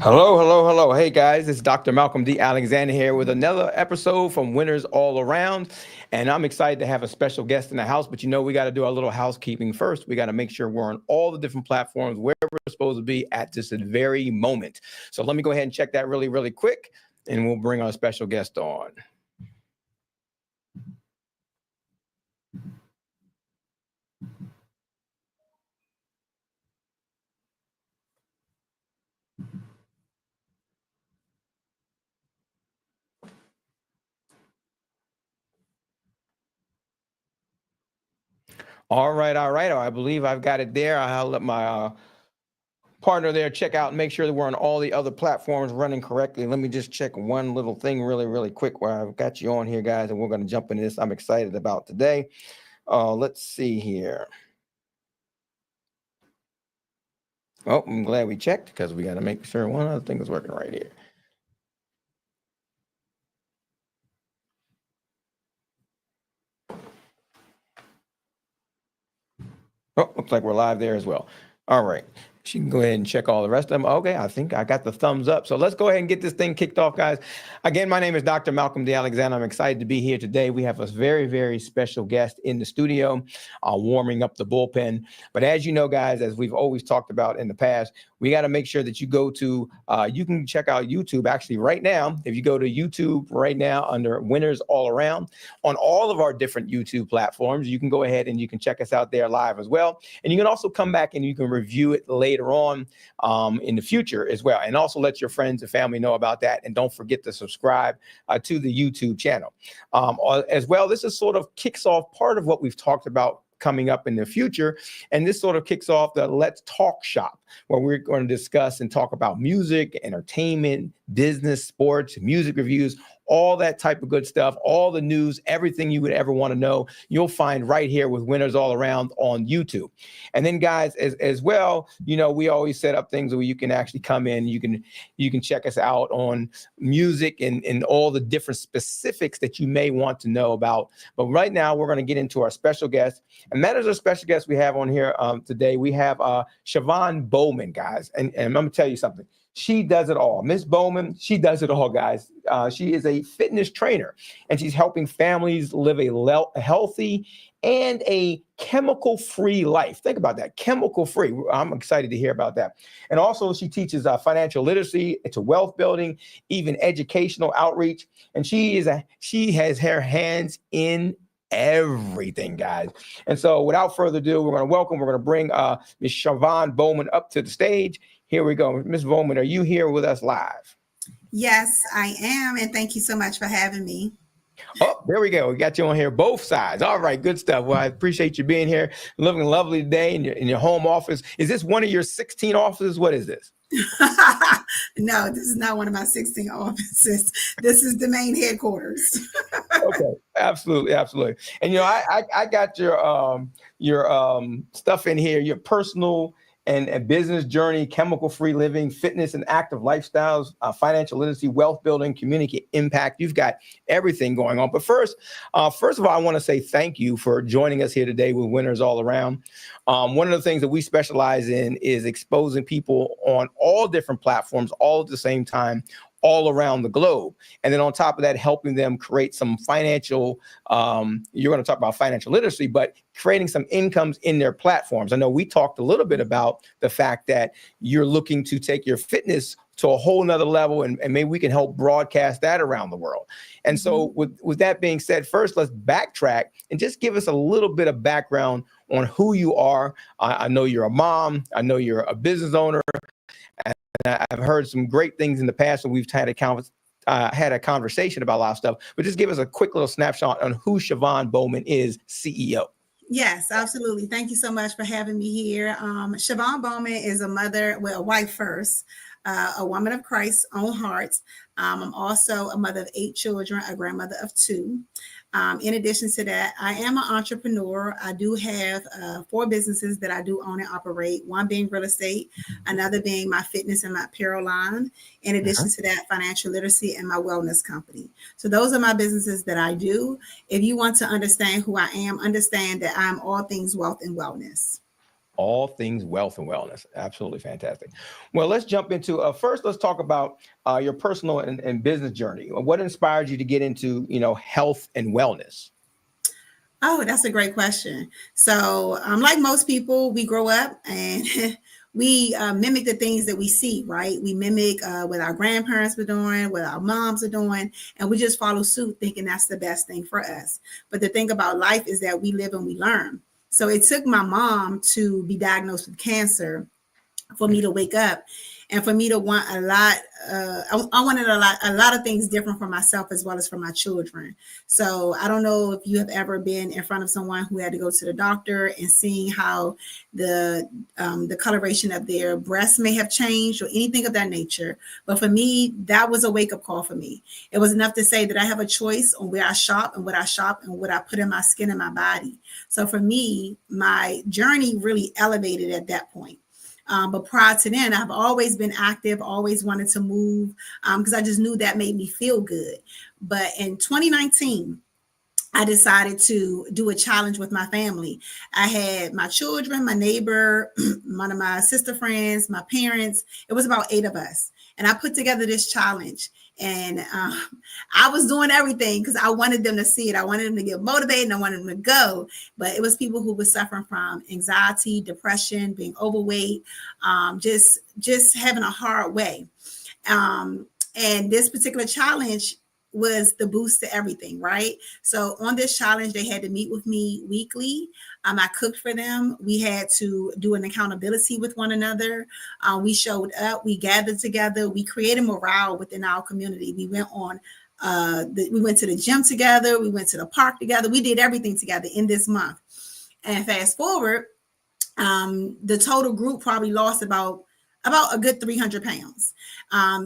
Hello, hello, hello. Hey guys, it's Dr. Malcolm D. Alexander here with another episode from Winners All Around. And I'm excited to have a special guest in the house, but we got to do our little housekeeping first. We got to make sure we're on all the different platforms where we're supposed to be at this very moment. So let me go ahead and check that really, really quick, and we'll bring our special guest on. All right, all right. I believe I've got it there. I'll let my partner there check out and make sure that we're on all the other platforms running correctly. Let me just check one little thing really, really quick while I've got you on here, guys, and we're going to jump into this. I'm excited about today. Let's see here. Oh, I'm glad we checked because we got to make sure one other thing is working right here. Oh, looks like we're live there as well. All right. She can go ahead and check all the rest of them. Okay, I think I got the thumbs up. So let's go ahead and get this thing kicked off, guys. Again, my name is Dr. Malcolm D. Alexander. I'm excited to be here today. We have a very, very special guest in the studio, warming up the bullpen. But as you know, guys, as we've always talked about in the past, we got to make sure that you go to, you can check out YouTube actually right now. If you go to YouTube right now under Winners All Around on all of our different YouTube platforms, you can go ahead and you can check us out there live as well. And you can also come back and you can review it later on in the future as well. And also let your friends and family know about that. And don't forget to subscribe to the YouTube channel. As well, this is sort of kicks off part of what we've talked about coming up in the future. And this sort of kicks off the Let's Talk Shop, where we're going to discuss and talk about music, entertainment, business, sports, music reviews, all that type of good stuff, all the news, everything you would ever want to know, you'll find right here with Winners All Around on YouTube. And then, guys, as well, we always set up things where you can actually come in, you can check us out on music and all the different specifics that you may want to know about. But right now, we're going to get into our special guest. And that is our special guest we have on here today. We have Shavonne Bowman, guys. And I'm going to tell you something. She does it all. Miss Bowman, she does it all, guys. She is a fitness trainer, and she's helping families live a healthy and a chemical-free life. Think about that, chemical-free. I'm excited to hear about that. And also, she teaches financial literacy, it's a wealth building, even educational outreach. And she has her hands in everything, guys. And so without further ado, we're going to bring Miss Shavonne Bowman up to the stage. Here we go. Miss Bowman, are you here with us live? Yes, I am. And thank you so much for having me. Oh, there we go. We got you on here, both sides. All right, good stuff. Well, I appreciate you being here, looking lovely today in your home office. Is this one of your 16 offices? What is this? No, this is not one of my 16 offices. This is the main headquarters. Okay, absolutely, absolutely. And I got your stuff in here, your personal and business journey, chemical-free living, fitness and active lifestyles, financial literacy, wealth building, community impact. You've got everything going on. But first of all, I want to say thank you for joining us here today with Winners All Around. One of the things that we specialize in is exposing people on all different platforms, all at the same time, all around the globe. And then on top of that, helping them create some financial, you're going to talk about financial literacy, but creating some incomes in their platforms. I know we talked a little bit about the fact that you're looking to take your fitness to a whole nother level, and maybe we can help broadcast that around the world. And so with that being said, first, let's backtrack and just give us a little bit of background on who you are. I know you're a mom. I know you're a business owner. And I've heard some great things in the past, and we've had a conversation about a lot of stuff. But just give us a quick little snapshot on who Shavonne Bowman is, CEO. Yes, absolutely. Thank you so much for having me here. Shavonne Bowman is a mother, well, a wife first, a woman of Christ's own heart. I'm also a mother of 8 children, a grandmother of 2. In addition to that, I am an entrepreneur. I do have 4 businesses that I do own and operate, one being real estate, another being my fitness and my apparel line. In addition to that, financial literacy and my wellness company. So those are my businesses that I do. If you want to understand who I am, understand that I'm all things wealth and wellness. All things wealth and wellness. Absolutely fantastic. Well, let's jump into first. Let's talk about your personal and business journey. What inspired you to get into, health and wellness? Oh, that's a great question. So, like most people, we grow up and we mimic the things that we see, right? We mimic what our grandparents were doing, what our moms are doing, and we just follow suit thinking that's the best thing for us. But the thing about life is that we live and we learn. So it took my mom to be diagnosed with cancer for me to wake up and for me to want a lot. I wanted a lot of things different for myself as well as for my children. So I don't know if you have ever been in front of someone who had to go to the doctor and seeing how the coloration of their breasts may have changed or anything of that nature. But for me, that was a wake up call for me. It was enough to say that I have a choice on where I shop and what I shop and what I put in my skin and my body. So for me, my journey really elevated at that point. But prior to then, I've always been active, always wanted to move because I just knew that made me feel good. But in 2019, I decided to do a challenge with my family. I had my children, my neighbor, one of my sister friends, my parents. It was about 8 of us. And I put together this challenge. And I was doing everything because I wanted them to see it. I wanted them to get motivated and I wanted them to go. But it was people who were suffering from anxiety, depression, being overweight, just having a hard way. And this particular challenge was the boost to everything, right? So on this challenge, they had to meet with me weekly. I cooked for them. We had to do an accountability with one another. We showed up, we gathered together, we created morale within our community. We went on, we went to the gym together, we went to the park together, we did everything together in this month. And fast forward, the total group probably lost about a good 300 pounds.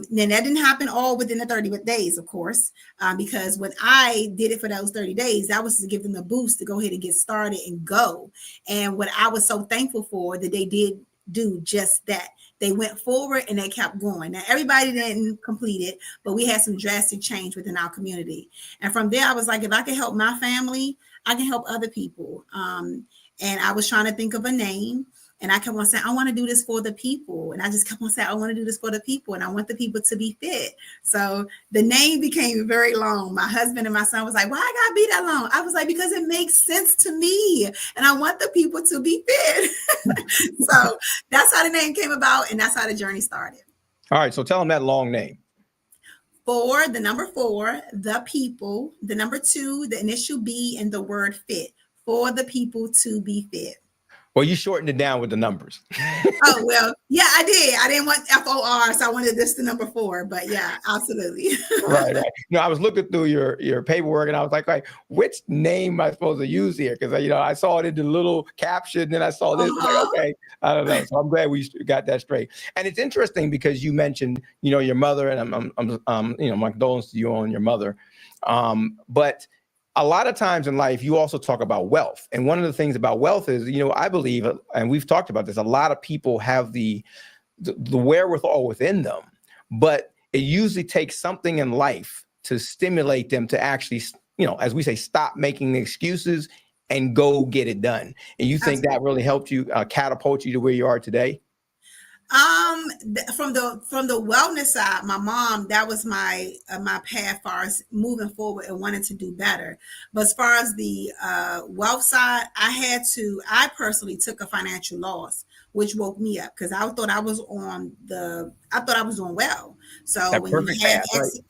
Then that didn't happen all within the 30 days, of course, because when I did it for those 30 days, that was to give them a boost to go ahead and get started and go. And what I was so thankful for that they did do just that. They went forward and they kept going. Now, everybody didn't complete it, but we had some drastic change within our community. And from there, I was like, if I can help my family, I can help other people. And I was trying to think of a name. And I kept on saying, I want to do this for the people. And I just kept on saying, I want to do this for the people. And I want the people to be fit. So the name became very long. My husband and my son was like, why I got to be that long? I was like, because it makes sense to me. And I want the people to be fit. So that's how the name came about. And that's how the journey started. All right. So tell them that long name. 4, the number 4, the people, the number 2, the initial B, and the word fit. For the people to be fit. Well, you shortened it down with the numbers. Oh, well, yeah, I did. I didn't want FOR, so I wanted this the number 4, but yeah, absolutely. Right. I was looking through your paperwork and I was like, which name am I supposed to use here? Because, I saw it in the little caption, then I saw this. Like, okay, I don't know. So I'm glad we got that straight. And it's interesting because you mentioned, your mother, and I'm my condolences to you on your mother. But a lot of times in life, you also talk about wealth. And one of the things about wealth is, I believe, and we've talked about this, a lot of people have the wherewithal within them, but it usually takes something in life to stimulate them to actually, as we say, stop making excuses and go get it done. And you think that really helped you catapult you to where you are today? From the wellness side, my mom, that was my path far as moving forward and wanting to do better. But as far as the wealth side, I personally took a financial loss, which woke me up because I thought I was doing well. So That when perfect you have path, right?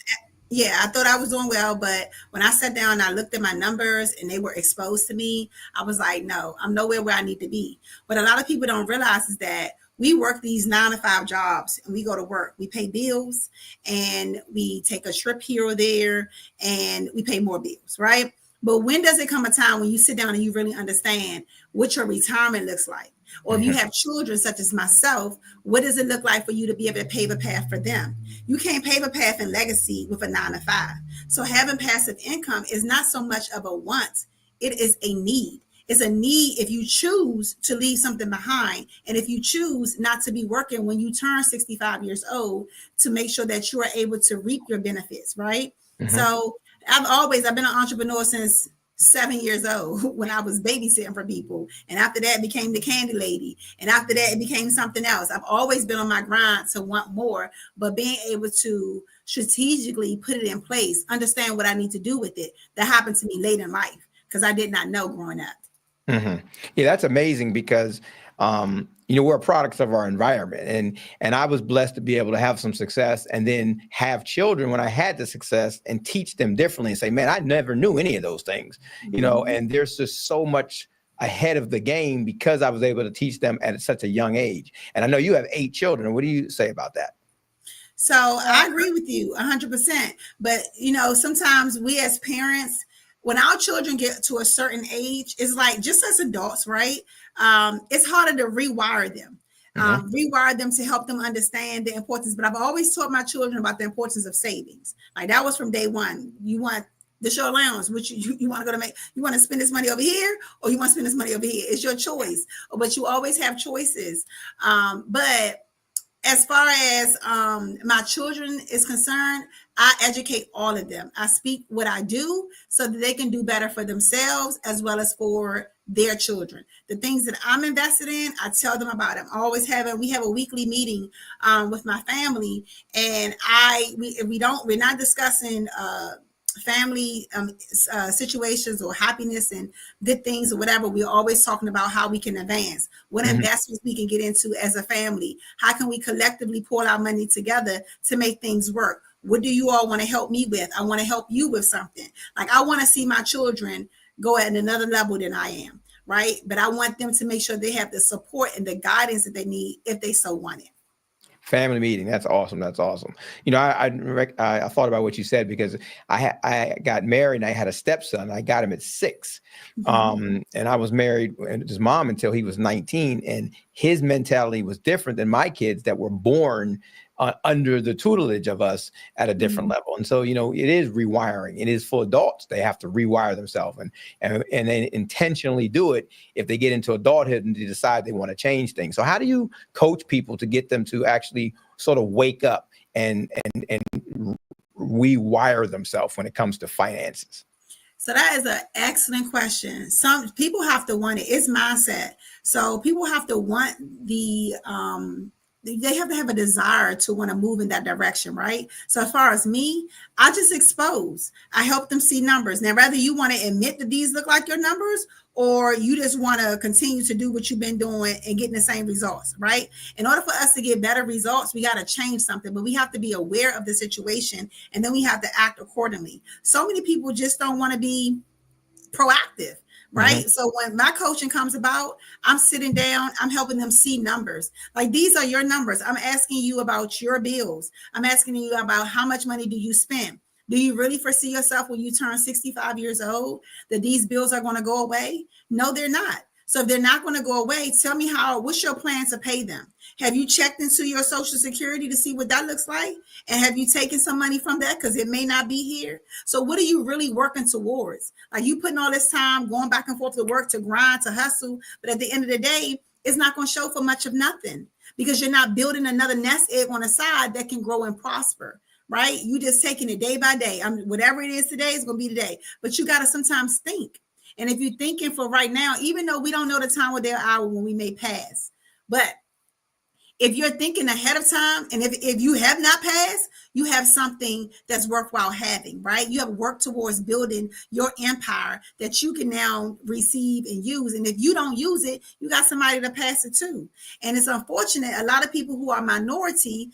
yeah, I thought I was doing well, but when I sat down and I looked at my numbers and they were exposed to me, I was like, no, I'm nowhere where I need to be. What a lot of people don't realize is that we work these 9-to-5 jobs and we go to work. We pay bills and we take a trip here or there and we pay more bills, right? But when does it come a time when you sit down and you really understand what your retirement looks like? Or if you have children such as myself, what does it look like for you to be able to pave a path for them? You can't pave a path in legacy with a 9-to-5. So having passive income is not so much of a want. It is a need. It's a need if you choose to leave something behind. And if you choose not to be working when you turn 65 years old to make sure that you are able to reap your benefits, right? So I've been an entrepreneur since 7 years old when I was babysitting for people. And after that, became the candy lady. And after that, it became something else. I've always been on my grind to want more, but being able to strategically put it in place, understand what I need to do with it. That happened to me late in life because I did not know growing up. Mm-hmm. Yeah, that's amazing because we're products of our environment, and I was blessed to be able to have some success and then have children when I had the success and teach them differently and say, man, I never knew any of those things, and there's just so much ahead of the game because I was able to teach them at such a young age. And I know you have 8 children. What do you say about that? So I agree with you 100%. But, sometimes we as parents, when our children get to a certain age, it's like just as adults, right? It's harder to rewire them. Rewire them to help them understand the importance. But I've always taught my children about the importance of savings. Like that was from day one. You want the show allowance, which you want to go to make, you want to spend this money over here, or you want to spend this money over here. It's your choice. But you always have choices. But as far as my children is concerned, I educate all of them. I speak what I do so that they can do better for themselves as well as for their children. The things that I'm invested in, I tell them about them. We have a weekly meeting with my family, and we're not discussing family situations or happiness and good things or whatever. We're always talking about how we can advance, what investments we can get into as a family. How can we collectively pull our money together to make things work? What do you all want to help me with? I want to help you with something. Like I want to see my children go at another level than I am, right? But I want them to make sure they have the support and the guidance that they need if they so want it. Family meeting. That's awesome. That's awesome. I thought about what you said because I got married and I had a stepson. I got him at 6. And I was married with his mom until he was 19. And his mentality was different than my kids that were born under the tutelage of us at a different level. And so, it is rewiring. It is for adults. They have to rewire themselves and they intentionally do it if they get into adulthood and they decide they want to change things. So how do you coach people to get them to actually sort of wake up and rewire themselves when it comes to finances? So that is an excellent question. Some people have to want it. It's mindset. So people have to want they have to have a desire to want to move in that direction, right? So as far as me, I just expose. I help them see numbers. Now, whether you want to admit that these look like your numbers or you just want to continue to do what you've been doing and getting the same results, right? In order for us to get better results, we got to change something, but we have to be aware of the situation and then we have to act accordingly. So many people just don't want to be proactive. Right. So when my coaching comes about, I'm sitting down, I'm helping them see numbers. Like these are your numbers. I'm asking you about your bills. I'm asking you about how much money do you spend? Do you really foresee yourself when you turn 65 years old that these bills are going to go away? No, they're not. So if they're not going to go away, tell me what's your plan to pay them? Have you checked into your Social Security to see what that looks like? And have you taken some money from that? Because it may not be here. So what are you really working towards? Like you putting all this time going back and forth to work, to grind, to hustle. But at the end of the day, it's not going to show for much of nothing because you're not building another nest egg on the side that can grow and prosper. Right? You just taking it day by day. Whatever it is today is going to be today. But you got to sometimes think. And if you're thinking for right now, even though we don't know the time or their hour when we may pass, but if you're thinking ahead of time, and if you have not passed, you have something that's worthwhile having, right? You have worked towards building your empire that you can now receive and use. And if you don't use it, you got somebody to pass it to. And it's unfortunate. A lot of people who are minority,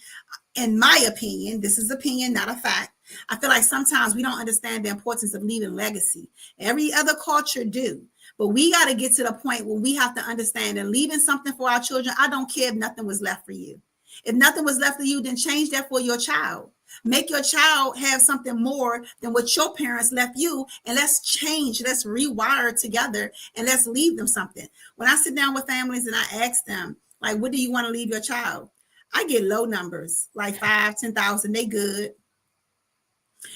in my opinion, this is opinion, not a fact. I feel like sometimes we don't understand the importance of leaving legacy. Every other culture do. But we got to get to the point where we have to understand and leaving something for our children. I don't care if nothing was left for you. If nothing was left for you, then change that for your child. Make your child have something more than what your parents left you. And let's change. Let's rewire together and let's leave them something. When I sit down with families and I ask them, like, what do you want to leave your child? I get low numbers, like 5,000, 10,000. They good.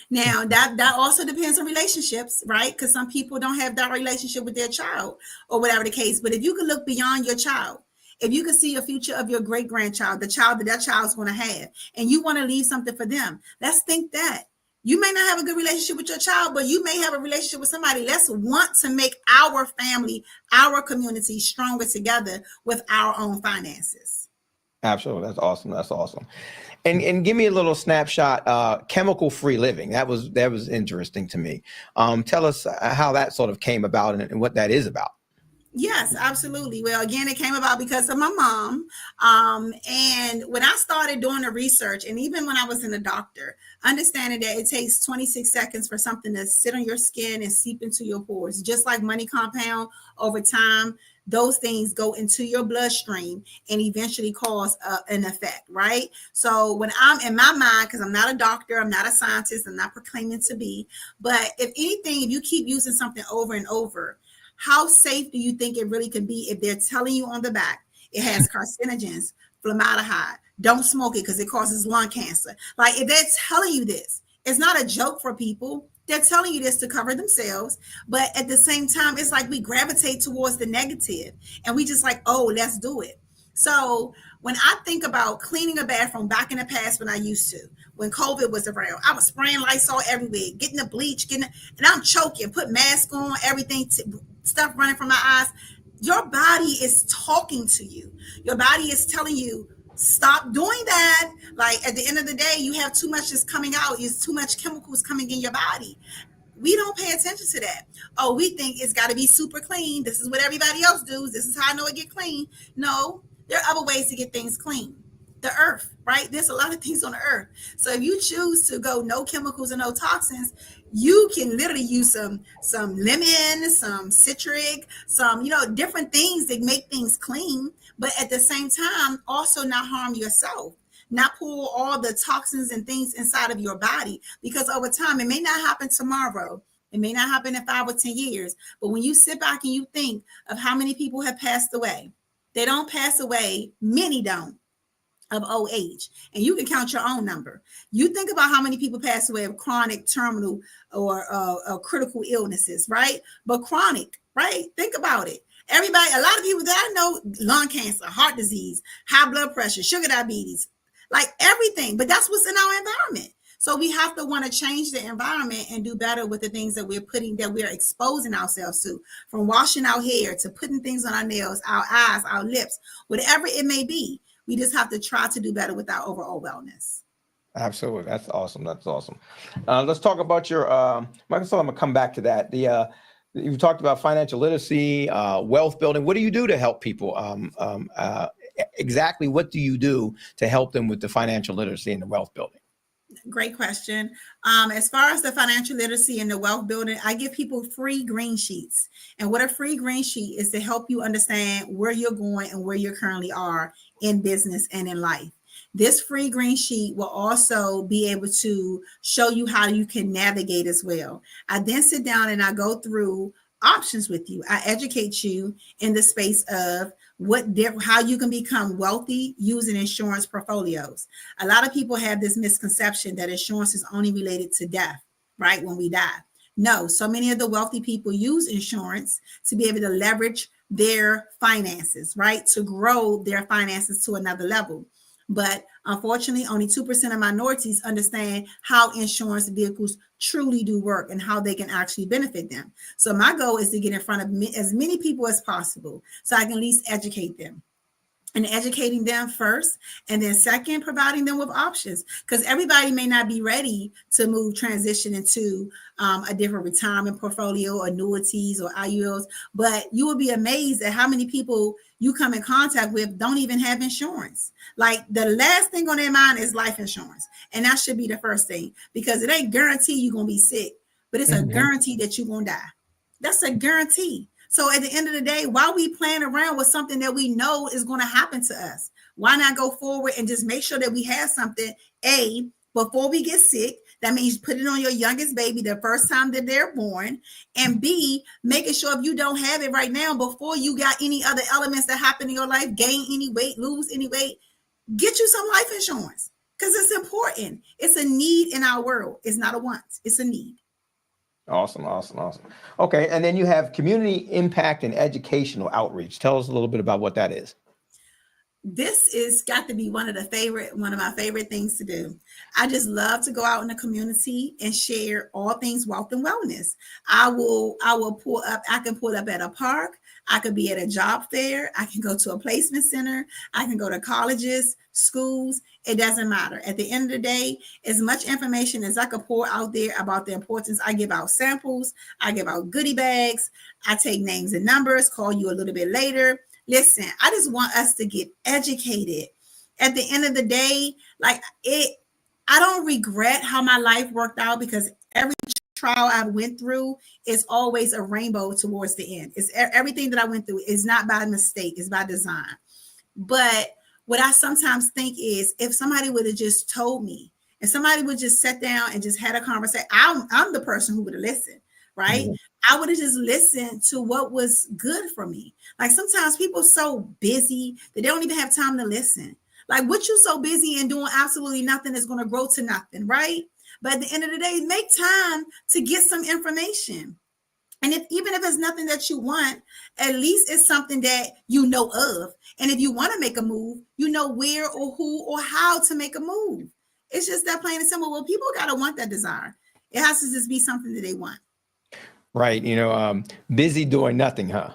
Now, that also depends on relationships, right? Because some people don't have that relationship with their child or whatever the case. But if you can look beyond your child, if you can see a future of your great-grandchild, the child that child's going to have, and you want to leave something for them, let's think that. You may not have a good relationship with your child, but you may have a relationship with somebody. Let's want to make our family, our community stronger together with our own finances. Absolutely. That's awesome. That's awesome. And give me a little snapshot, chemical free living. That was interesting to me. Tell us how that sort of came about and what that is about. Yes, absolutely. Well, again, it came about because of my mom. And when I started doing the research, and even when I was in a doctor, understanding that it takes 26 seconds for something to sit on your skin and seep into your pores, just like money compound over time, those things go into your bloodstream and eventually cause an effect, right? So when I'm in my mind, because I'm not a doctor, I'm not a scientist, I'm not proclaiming to be, but if anything, if you keep using something over and over, how safe do you think it really can be if they're telling you on the back it has carcinogens, formaldehyde, don't smoke it because it causes lung cancer? Like, if they're telling you this, it's not a joke for people. They're telling you this to cover themselves, but at the same time, it's like we gravitate towards the negative and we just like, oh, let's do it. So when I think about cleaning a bathroom back in the past, when I used to, when COVID was around, I was spraying Lysol everywhere, getting the bleach, and I'm choking, put mask on, everything, stuff running from my eyes. Your body is talking to you. Your body is telling you, stop doing that. Like, at the end of the day, you have too much that's coming out. There's too much chemicals coming in your body. We don't pay attention to that. Oh, we think it's got to be super clean. This is what everybody else does. This is how I know it get clean. No, there are other ways to get things clean. The earth, right? There's a lot of things on the earth. So if you choose to go no chemicals and no toxins, you can literally use some lemon, some citric, some, different things that make things clean, but at the same time, also not harm yourself, not pull all the toxins and things inside of your body, because over time, it may not happen tomorrow. It may not happen in 5 or 10 years, but when you sit back and you think of how many people have passed away, they don't pass away. Many don't, of old age. And you can count your own number. You think about how many people pass away of chronic, terminal, or critical illnesses, right? But chronic, right? Think about it. Everybody, a lot of people that I know, lung cancer, heart disease, high blood pressure, sugar diabetes, like everything. But that's what's in our environment. So we have to want to change the environment and do better with the things that we're exposing ourselves to, from washing our hair to putting things on our nails, our eyes, our lips, whatever it may be. We just have to try to do better with our overall wellness. Absolutely. That's awesome. That's awesome. Let's talk about your, Michael, so I'm going to come back to that. You talked about financial literacy, wealth building. What do you do to help people? Exactly what do you do to help them with the financial literacy and the wealth building? Great question. As far as the financial literacy and the wealth building, I give people free green sheets. And what a free green sheet is to help you understand where you're going and where you currently are in business and in life. This free green sheet will also be able to show you how you can navigate as well. I then sit down and I go through options with you. I educate you in the space of how you can become wealthy using insurance portfolios. A lot of people have this misconception that insurance is only related to death, right? When we die. No, so many of the wealthy people use insurance to be able to leverage their finances, right? To grow their finances to another level. But unfortunately, only 2% of minorities understand how insurance vehicles truly do work and how they can actually benefit them. So my goal is to get in front of as many people as possible so I can at least educate them. And educating them first, and then second, providing them with options, because everybody may not be ready to transition into a different retirement portfolio, annuities, or IULs. But you will be amazed at how many people you come in contact with don't even have insurance. Like, the last thing on their mind is life insurance, and that should be the first thing, because it ain't guarantee you're gonna be sick, but it's a guarantee that you're gonna die. That's a guarantee. So at the end of the day, why we playing around with something that we know is going to happen to us? Why not go forward and just make sure that we have something, A, before we get sick? That means put it on your youngest baby the first time that they're born. And B, making sure if you don't have it right now, before you got any other elements that happen in your life, gain any weight, lose any weight, get you some life insurance, because it's important. It's a need in our world. It's not a want, it's a need. Awesome. Okay. And then you have community impact and educational outreach. Tell us a little bit about what that is. this is got to be one of my favorite things to do. I just love to go out in the community and share all things wealth and wellness. I can pull up at a park. I could be at a job fair. I can go to a placement center. I can go to colleges, schools. It doesn't matter. At the end of the day, as much information as I could pour out there about the importance, I give out samples. I give out goodie bags. I take names and numbers, call you a little bit later. Listen, I just want us to get educated. At the end of the day, I don't regret how my life worked out, because every trial I went through is always a rainbow towards the end. It's everything that I went through is not by mistake, it's by design. But what I sometimes think is, if somebody would have just told me, and somebody would just sit down and just had a conversation, I'm the person who would have listened, right? Mm-hmm. I would have just listened to what was good for me. Like, sometimes people are so busy that they don't even have time to listen. Like, what you so busy and doing absolutely nothing is going to grow to nothing, right? But at the end of the day, make time to get some information. And even if it's nothing that you want, at least it's something that you know of. And if you want to make a move, you know where or who or how to make a move. It's just that plain and simple. Well, people got to want that desire. It has to just be something that they want. Right. Busy doing nothing, huh?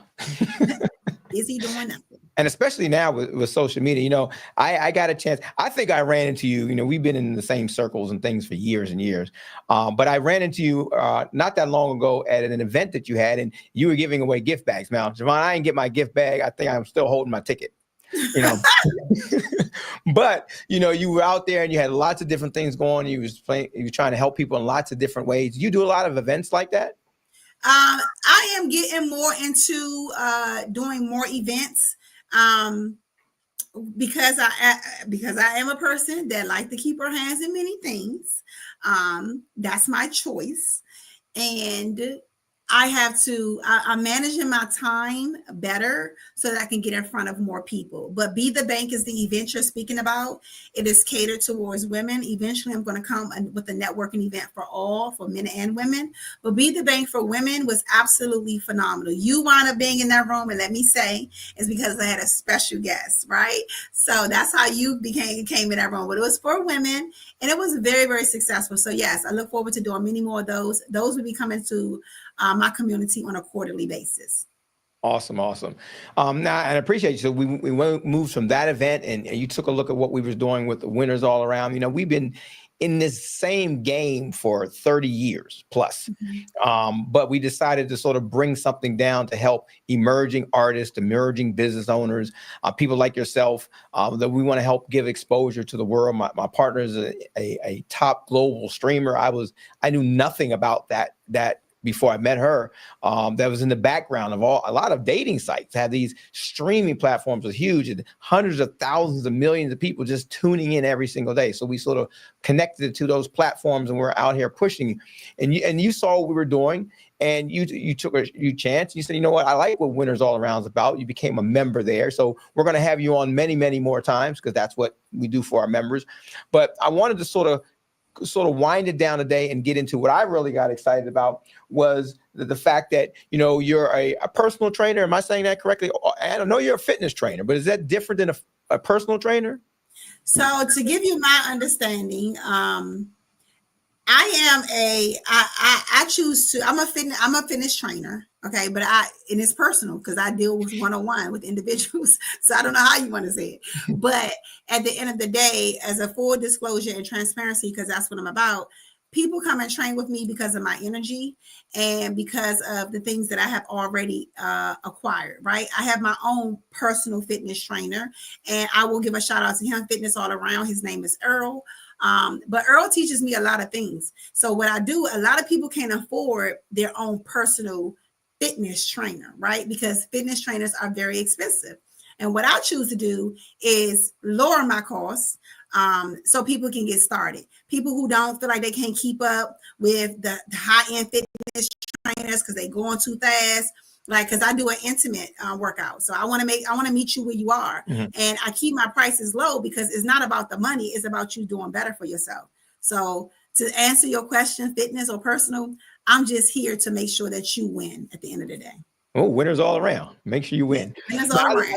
Busy doing nothing. And especially now with social media, I got a chance. I think I ran into you. We've been in the same circles and things for years and years. But I ran into you not that long ago at an event that you had, and you were giving away gift bags. Now, Shavonne, I didn't get my gift bag. I think I'm still holding my ticket. But you were out there and you had lots of different things going. You were trying to help people in lots of different ways. You do a lot of events like that? I am getting more into doing more events. Because I am a person that like to keep her hands in many things. That's my choice. And I'm managing my time better so that I can get in front of more people. But Be the Bank is the event you're speaking about. It is catered towards women. Eventually, I'm going to come with a networking event for men and women. But Be the Bank for women was absolutely phenomenal. You wound up being in that room, and let me say, it's because I had a special guest, right? So that's how you came in that room. But it was for women, and it was very, very successful. So yes, I look forward to doing many more of those. Those will be coming to my community on a quarterly basis. Awesome. Now, I appreciate you. So we moved from that event, and you took a look at what we were doing with the Winners All Around. We've been in this same game for 30 years plus. Mm-hmm. But we decided to sort of bring something down to help emerging artists, emerging business owners, people like yourself, that we want to help give exposure to the world. My partner is a top global streamer. I knew nothing about that before I met her. That was in the background of a lot of dating sites. Had these streaming platforms was huge, and hundreds of thousands of millions of people just tuning in every single day. So we sort of connected to those platforms, and we're out here pushing. And you saw what we were doing, and you took a chance. You said, you know what, I like what Winners All Around is about. You became a member there. So we're going to have you on many, many more times, because that's what we do for our members. But I wanted to sort of wind it down today and get into what I really got excited about was the fact that, you're a personal trainer. Am I saying that correctly? I don't know, you're a fitness trainer, but is that different than a personal trainer? So to give you my understanding, I'm a fitness trainer. Okay. But and it's personal because I deal with one-on-one with individuals. So I don't know how you want to say it, but at the end of the day, as a full disclosure and transparency, because that's what I'm about, people come and train with me because of my energy and because of the things that I have already acquired, right? I have my own personal fitness trainer, and I will give a shout out to him, Fitness All Around. His name is Earl. But Earl teaches me a lot of things. So what I do, a lot of people can't afford their own personal fitness trainer, right? Because fitness trainers are very expensive. And what I choose to do is lower my costs so people can get started. People who don't feel like they can't keep up with the high-end fitness trainers because they're going too fast. Like, because I do an intimate workout. So I want to meet you where you are. Mm-hmm. And I keep my prices low because it's not about the money. It's about you doing better for yourself. So to answer your question, fitness or personal, I'm just here to make sure that you win at the end of the day. Oh, winners all around. Make sure you Yes, win. winners But all I, around.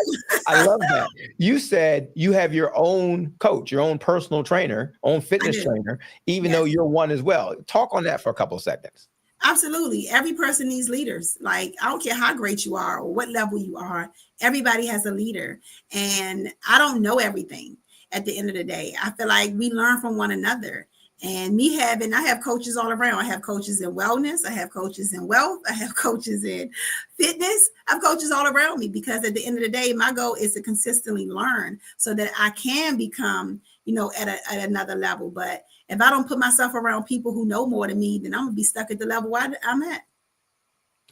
I love that. You said you have your own coach, your own personal trainer, own I fitness do. trainer, even though Yes. you're one as well. Talk on that for a couple of seconds. Absolutely. Every person needs leaders. Like, I don't care how great you are or what level you are, everybody has a leader. And I don't know everything at the end of the day. I feel like we learn from one another. And I have coaches all around. I have coaches in wellness. I have coaches in wealth. I have coaches in fitness. I have coaches all around me because at the end of the day, my goal is to consistently learn so that I can become, at another level. But if I don't put myself around people who know more than me, then I'm gonna be stuck at the level I'm at.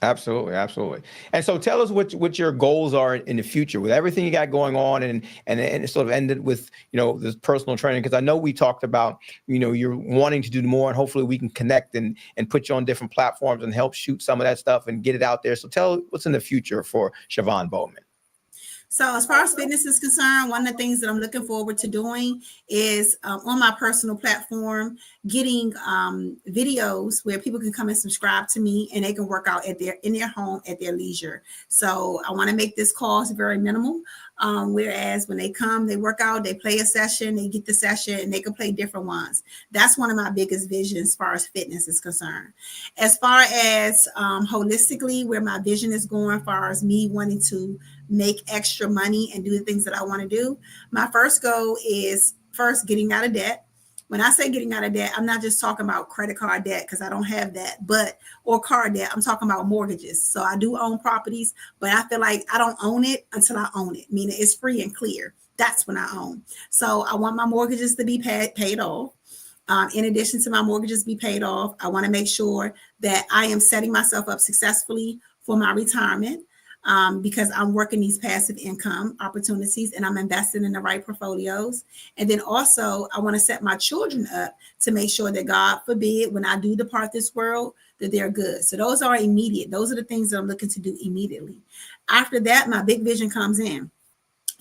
Absolutely, absolutely. And so tell us what your goals are in the future with everything you got going on, and it sort of ended with this personal training, because I know we talked about you're wanting to do more, and hopefully we can connect and put you on different platforms and help shoot some of that stuff and get it out there. So tell what's in the future for Shavonne Bowman. So as far as fitness is concerned, one of the things that I'm looking forward to doing is on my personal platform, getting videos where people can come and subscribe to me and they can work out in their home at their leisure. So I want to make this cost very minimal. Whereas when they come, they work out, they play a session, they get the session, and they can play different ones. That's one of my biggest visions as far as fitness is concerned. As far as holistically, where my vision is going, as far as me wanting to make extra money and do the things that I want to do, my first goal is first getting out of debt. When I say getting out of debt, I'm not just talking about credit card debt because I don't have that, or car debt. I'm talking about mortgages. So I do own properties, but I feel like I don't own it until I own it, meaning it's free and clear. That's when I own. So I want my mortgages to be paid off. In addition to my mortgages be paid off, I want to make sure that I am setting myself up successfully for my retirement. Because I'm working these passive income opportunities and I'm investing in the right portfolios. And then also I want to set my children up to make sure that, God forbid, when I do depart this world, that they're good. So those are immediate. Those are the things that I'm looking to do immediately. After that, my big vision comes in.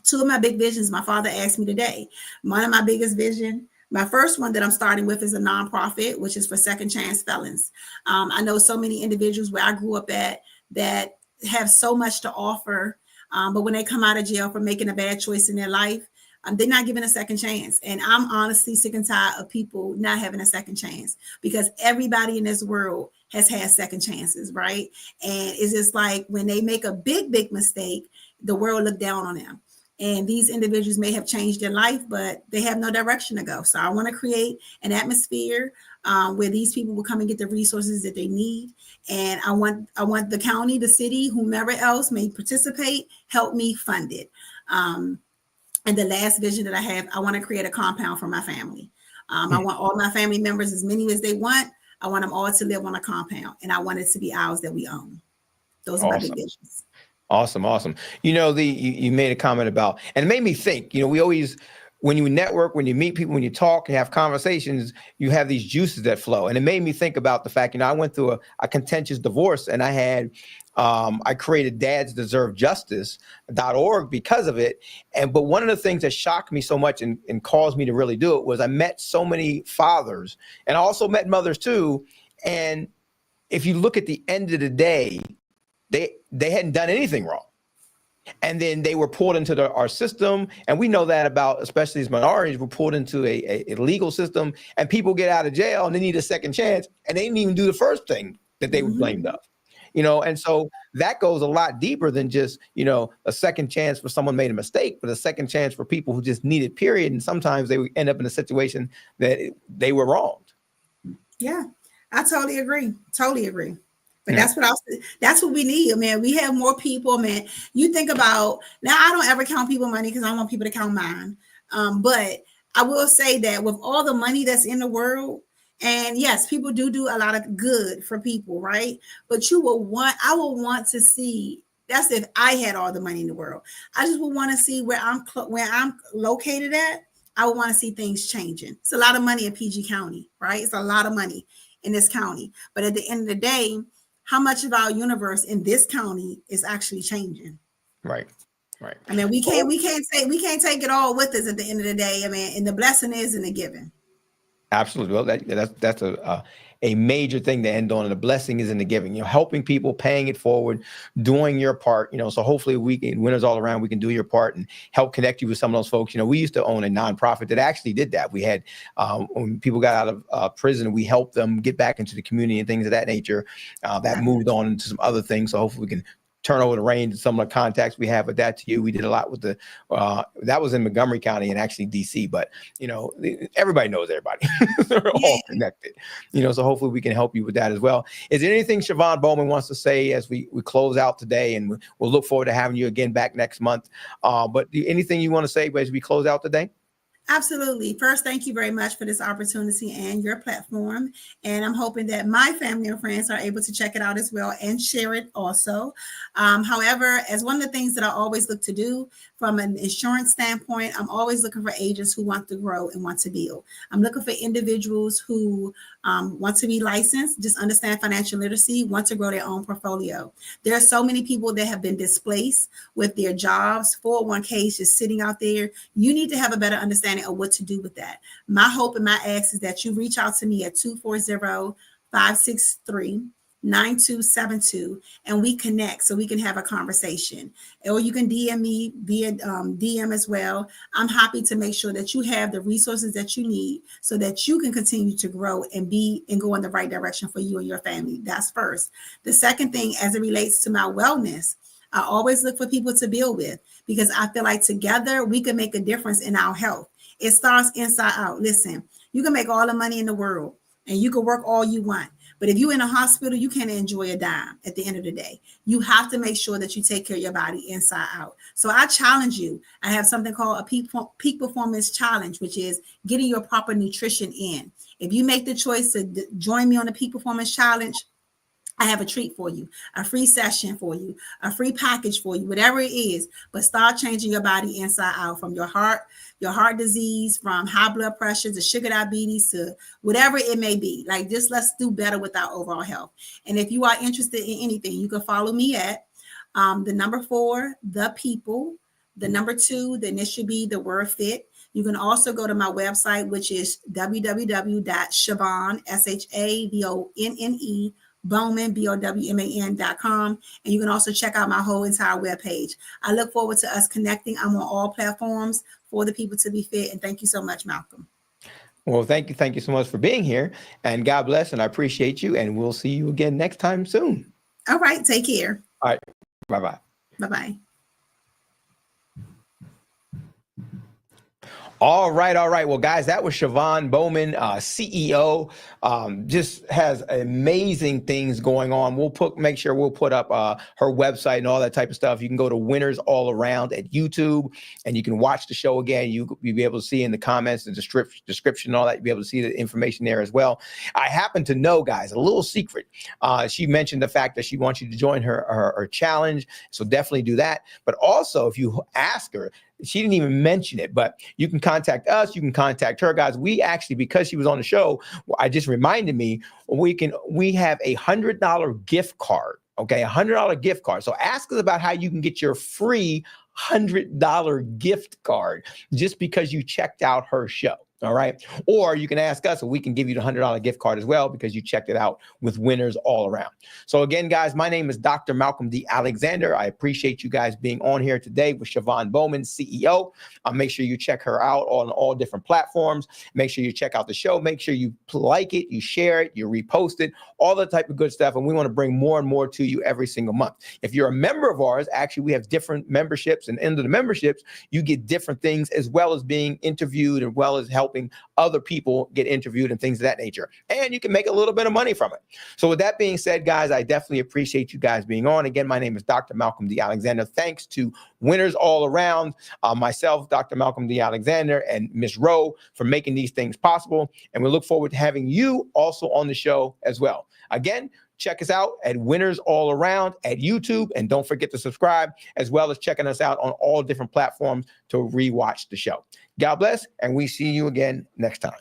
Two of my big visions, my father asked me today. One of my biggest vision, my first one that I'm starting with is a nonprofit, which is for second chance felons. I know so many individuals where I grew up at that have so much to offer, but when they come out of jail for making a bad choice in their life, they're not given a second chance. And I'm honestly sick and tired of people not having a second chance, because everybody in this world has had second chances, right? And it's just like when they make a big mistake, the world look down on them. And these individuals may have changed their life, but they have no direction to go. So I want to create an atmosphere where these people will come and get the resources that they need. And I want the county, the city, whomever else may participate, help me fund it. And the last vision that I have, I want to create a compound for my family. I want all my family members, as many as they want, I want them all to live on a compound, and I want it to be ours that we own. Those are my big visions. Awesome. You made a comment about, and it made me think, we always, when you network, when you meet people, when you talk and have conversations, you have these juices that flow. And it made me think about the fact, I went through a contentious divorce, and I created dadsdeservejustice.org because of it. But one of the things that shocked me so much and caused me to really do it was I met so many fathers, and I also met mothers too. And if you look at the end of the day, they hadn't done anything wrong. And then they were pulled into our system. And we know that about, especially as minorities, were pulled into a legal system, and people get out of jail and they need a second chance. And they didn't even do the first thing that they were blamed of. And so that goes a lot deeper than just, a second chance for someone made a mistake, but a second chance for people who just need it, period. And sometimes they would end up in a situation that they were wronged. Yeah, I totally agree. But that's what we need, man. We have more people, man. You think about, now I don't ever count people money because I want people to count mine. But I will say that with all the money that's in the world, and yes, people do a lot of good for people, right? But I will want to see, that's if I had all the money in the world. I just would want to see where I'm located at. I would want to see things changing. It's a lot of money in PG County, right? It's a lot of money in this county. But at the end of the day, how much of our universe in this county is actually changing? Right. I mean, we can't take it all with us at the end of the day. I mean, and the blessing is in the giving. Absolutely. Well, that's a major thing to end on. And the blessing is in the giving, helping people, paying it forward, doing your part, so hopefully we can, Winners All Around, we can do your part and help connect you with some of those folks. We used to own a nonprofit that actually did that. We had, when people got out of prison, we helped them get back into the community and things of that nature. That moved on into some other things. So hopefully we can turn over the reins to some of the contacts we have with that to you. We did a lot with that was in Montgomery County and actually DC, but everybody knows everybody. They're all connected, so hopefully we can help you with that as well. Is there anything Shavonne Bowman wants to say as we close out today, and we'll look forward to having you again back next month. But anything you want to say as we close out today? Absolutely. First, thank you very much for this opportunity and your platform. And I'm hoping that my family and friends are able to check it out as well and share it also. However, as one of the things that I always look to do from an insurance standpoint, I'm always looking for agents who want to grow and want to build. I'm looking for individuals who want to be licensed, just understand financial literacy, want to grow their own portfolio. There are so many people that have been displaced with their jobs, 401ks just sitting out there. You need to have a better understanding of what to do with that. My hope and my ask is that you reach out to me at 240-563-9272 and we connect so we can have a conversation. Or you can DM me via DM as well. I'm happy to make sure that you have the resources that you need so that you can continue to grow and go in the right direction for you and your family. That's first. The second thing, as it relates to my wellness, I always look for people to build with because I feel like together we can make a difference in our health. It starts inside out. Listen, you can make all the money in the world and you can work all you want. But if you're in a hospital, you can't enjoy a dime at the end of the day. You have to make sure that you take care of your body inside out. So I challenge you. I have something called a peak performance challenge, which is getting your proper nutrition in. If you make the choice to join me on the peak performance challenge, I have a treat for you, a free session for you, a free package for you, whatever it is. But start changing your body inside out, from your heart disease, from high blood pressure to sugar diabetes to whatever it may be. Like, just let's do better with our overall health. And if you are interested in anything, you can follow me at the number 4, the people, the number 2, then it should be the word fit. You can also go to my website, which is www.Shavonne, Shavonne, Bowman, BOWMAN.com. And you can also check out my whole entire webpage. I look forward to us connecting. I'm on all platforms for the people to be fit. And thank you so much, Malcolm. Well, thank you. Thank you so much for being here. And God bless. And I appreciate you. And we'll see you again next time soon. All right. Take care. All right. Bye-bye. Bye-bye. All right. Well, guys, that was Shavonne Bowman, CEO. Just has amazing things going on. Make sure we'll put up her website and all that type of stuff. You can go to Winners All Around at YouTube, and you can watch the show again. You'll be able to see in the comments, the description, and all that. You'll be able to see the information there as well. I happen to know, guys, a little secret. She mentioned the fact that she wants you to join her challenge, so definitely do that. But also, if you ask her, she didn't even mention it, but you can contact us. You can contact her, guys. We actually, because she was on the show, I just reminded me, we have a $100 gift card. Okay, $100 gift card. So ask us about how you can get your free $100 gift card just because you checked out her show. All right. Or you can ask us and we can give you the $100 gift card as well because you checked it out with Winners All Around. So again, guys, my name is Dr. Malcolm D. Alexander. I appreciate you guys being on here today with Shavonne Bowman, CEO. Make sure you check her out on all different platforms. Make sure you check out the show. Make sure you like it, you share it, you repost it, all the type of good stuff. And we want to bring more and more to you every single month. If you're a member of ours, actually, we have different memberships, and under the memberships, you get different things as well as being interviewed, as well as helping other people get interviewed and things of that nature. And you can make a little bit of money from it. So with that being said, guys, I definitely appreciate you guys being on. Again, my name is Dr. Malcolm D. Alexander. Thanks to Winners All Around, myself, Dr. Malcolm D. Alexander, and Ms. Rowe for making these things possible. And we look forward to having you also on the show as well. Again, check us out at Winners All Around at YouTube. And don't forget to subscribe, as well as checking us out on all different platforms to rewatch the show. God bless, and we see you again next time.